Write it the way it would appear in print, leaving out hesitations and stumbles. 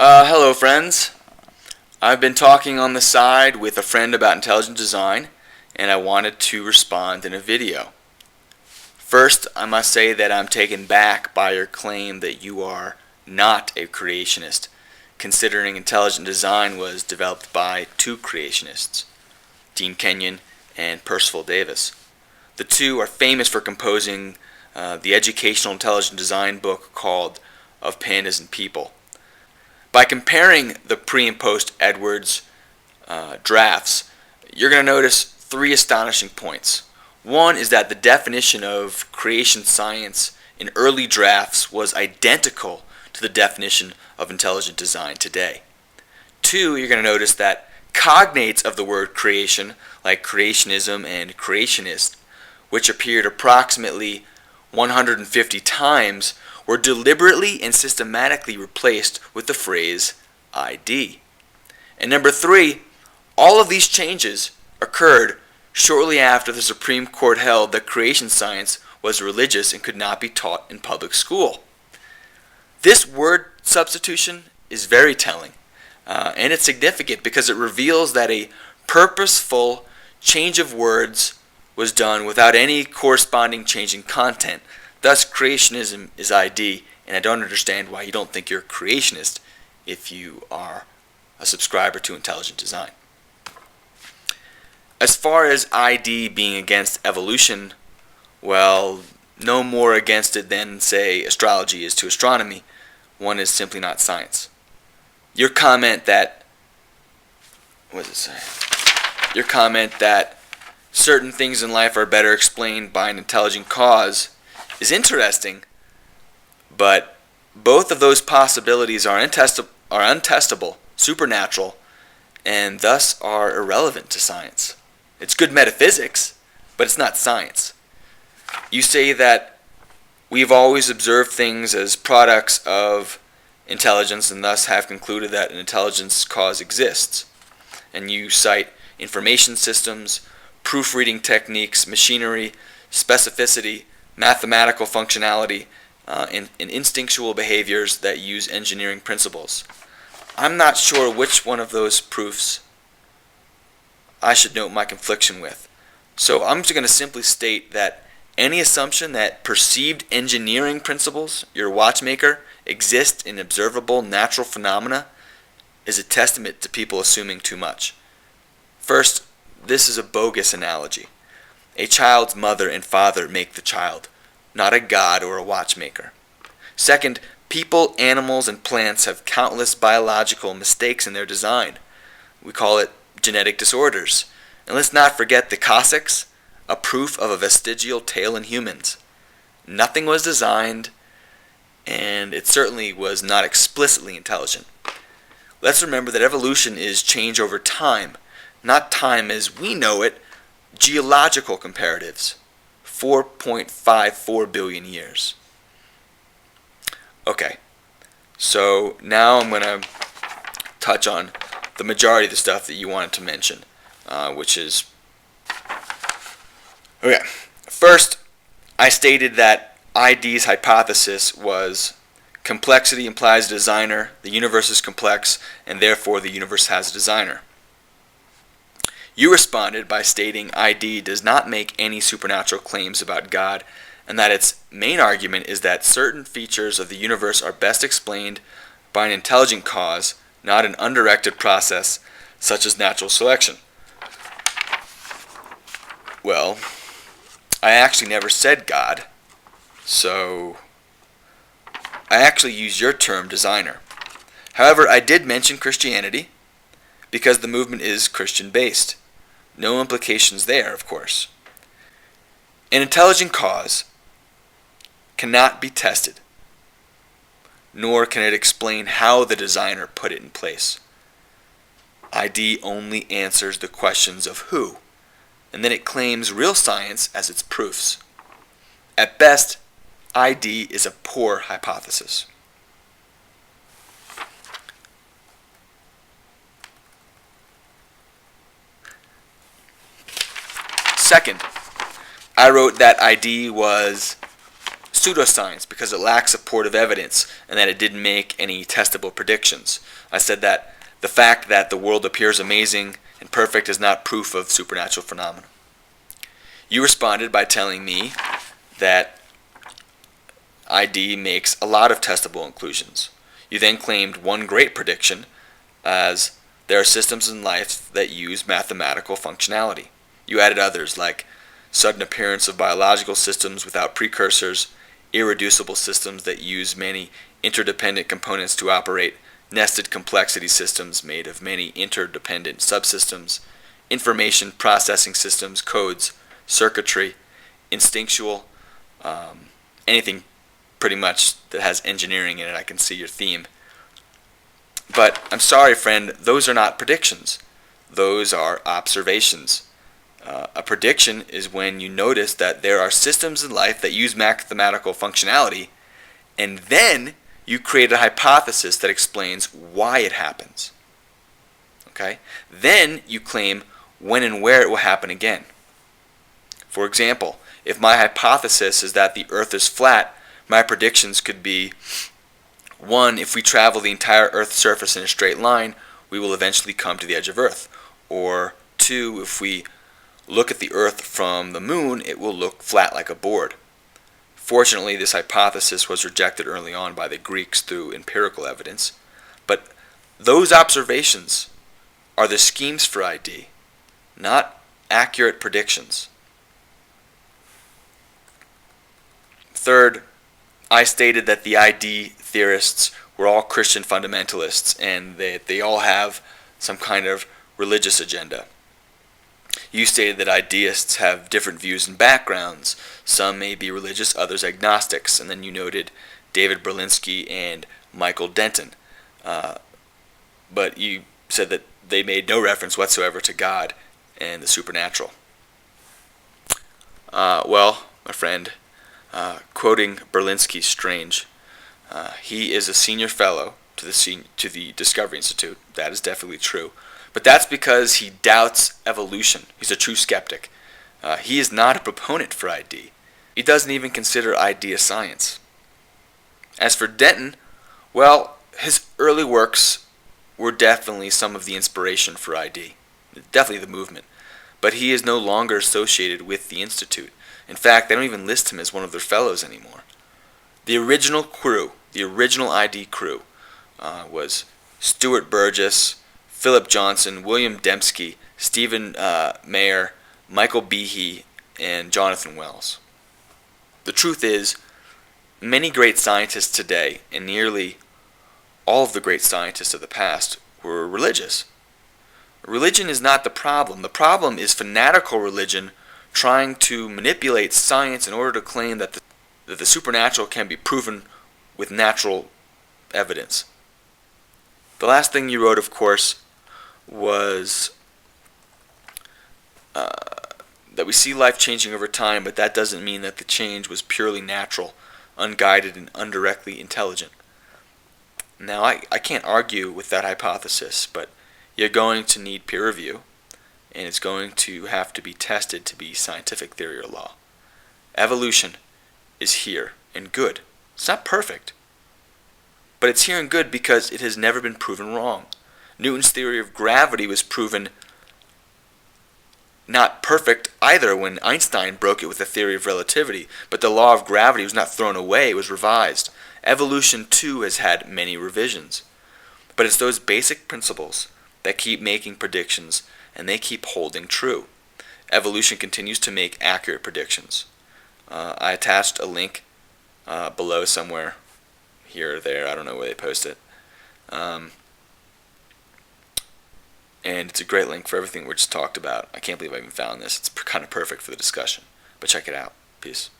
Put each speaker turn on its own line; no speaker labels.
Hello friends. I've been talking on the side with a friend about intelligent design, and I wanted to respond in a video. First, I must say that I'm taken back by your claim that you are not a creationist, considering intelligent design was developed by two creationists, Dean Kenyon and Percival Davis. The two are famous for composing the educational intelligent design book called Of Pandas and People. By comparing the pre and post Edwards drafts, you're going to notice three astonishing points. One is that the definition of creation science in early drafts was identical to the definition of intelligent design today. Two, you're going to notice that cognates of the word creation, like creationism and creationist, which appeared approximately 150 times, were deliberately and systematically replaced with the phrase ID. And number three, all of these changes occurred shortly after the Supreme Court held that creation science was religious and could not be taught in public school. This word substitution is very telling, and it's significant because it reveals that a purposeful change of words was done without any corresponding change in content. Thus, creationism is ID, and I don't understand why you don't think you're a creationist if you are a subscriber to intelligent design. As far as ID being against evolution, well, no more against it than, say, astrology is to astronomy. One is simply not science. Your comment that certain things in life are better explained by an intelligent cause is interesting, but both of those possibilities are untestable, supernatural, and thus are irrelevant to science. It's good metaphysics, but it's not science. You say that we've always observed things as products of intelligence and thus have concluded that an intelligence cause exists. And you cite information systems, proofreading techniques, machinery, specificity, mathematical functionality, and instinctual behaviors that use engineering principles. I'm not sure which one of those proofs I should note my confliction with. So I'm just going to simply state that any assumption that perceived engineering principles, your watchmaker, exist in observable natural phenomena is a testament to people assuming too much. First, this is a bogus analogy. A child's mother and father make the child, not a god or a watchmaker. Second, people, animals, and plants have countless biological mistakes in their design. We call it genetic disorders. And let's not forget the Cossacks, a proof of a vestigial tail in humans. Nothing was designed, and it certainly was not explicitly intelligent. Let's remember that evolution is change over time, not time as we know it, geological comparatives, 4.54 billion years. Okay, so now I'm going to touch on the majority of the stuff that you wanted to mention, which is... Okay, first, I stated that ID's hypothesis was complexity implies a designer, the universe is complex, and therefore the universe has a designer. You responded by stating ID does not make any supernatural claims about God, and that its main argument is that certain features of the universe are best explained by an intelligent cause, not an undirected process such as natural selection. Well, I actually never said God, so I actually used your term designer. However, I did mention Christianity because the movement is Christian-based. No implications there, of course. An intelligent cause cannot be tested, nor can it explain how the designer put it in place. ID only answers the questions of who, and then it claims real science as its proofs. At best, ID is a poor hypothesis. Second, I wrote that ID was pseudoscience because it lacks supportive evidence and that it didn't make any testable predictions. I said that the fact that the world appears amazing and perfect is not proof of supernatural phenomena. You responded by telling me that ID makes a lot of testable inclusions. You then claimed one great prediction as there are systems in life that use mathematical functionality. You added others like sudden appearance of biological systems without precursors, irreducible systems that use many interdependent components to operate, nested complexity systems made of many interdependent subsystems, information processing systems, codes, circuitry, instinctual, anything pretty much that has engineering in it. I can see your theme. But I'm sorry, friend, those are not predictions. Those are observations. A prediction is when you notice that there are systems in life that use mathematical functionality, and then you create a hypothesis that explains why it happens. Okay? Then you claim when and where it will happen again. For example, if my hypothesis is that the Earth is flat, my predictions could be 1. If we travel the entire Earth's surface in a straight line, we will eventually come to the edge of Earth. Or 2. If we look at the Earth from the moon, it will look flat like a board. Fortunately, this hypothesis was rejected early on by the Greeks through empirical evidence. But those observations are the schemes for ID, not accurate predictions. Third, I stated that the ID theorists were all Christian fundamentalists and that they all have some kind of religious agenda. You stated that ideists have different views and backgrounds. Some may be religious, others agnostics. And then you noted David Berlinski and Michael Denton. But you said that they made no reference whatsoever to God and the supernatural. Well, my friend, quoting Berlinski's strange. He is a senior fellow to the Discovery Institute. That is definitely true. But that's because he doubts evolution. He's a true skeptic. He is not a proponent for ID. He doesn't even consider ID a science. As for Denton, well, his early works were definitely some of the inspiration for ID. Definitely the movement. But he is no longer associated with the Institute. In fact, they don't even list him as one of their fellows anymore. The original crew, the original ID crew, was Stuart Burgess, Philip Johnson, William Dembski, Stephen Mayer, Michael Behe, and Jonathan Wells. The truth is, many great scientists today, and nearly all of the great scientists of the past, were religious. Religion is not the problem. The problem is fanatical religion trying to manipulate science in order to claim that the supernatural can be proven with natural evidence. The last thing you wrote, of course, was that we see life changing over time, but that doesn't mean that the change was purely natural, unguided, and indirectly intelligent. Now, I can't argue with that hypothesis, but you're going to need peer review, and it's going to have to be tested to be scientific theory or law. Evolution is here and good. It's not perfect, but it's here and good because it has never been proven wrong. Newton's theory of gravity was proven not perfect either when Einstein broke it with the theory of relativity, but the law of gravity was not thrown away, it was revised. Evolution, too, has had many revisions. But it's those basic principles that keep making predictions, and they keep holding true. Evolution continues to make accurate predictions. I attached a link below somewhere, here or there, I don't know where they post it. And it's a great link for everything we just talked about. I can't believe I even found this. It's kind of perfect for the discussion. But check it out. Peace.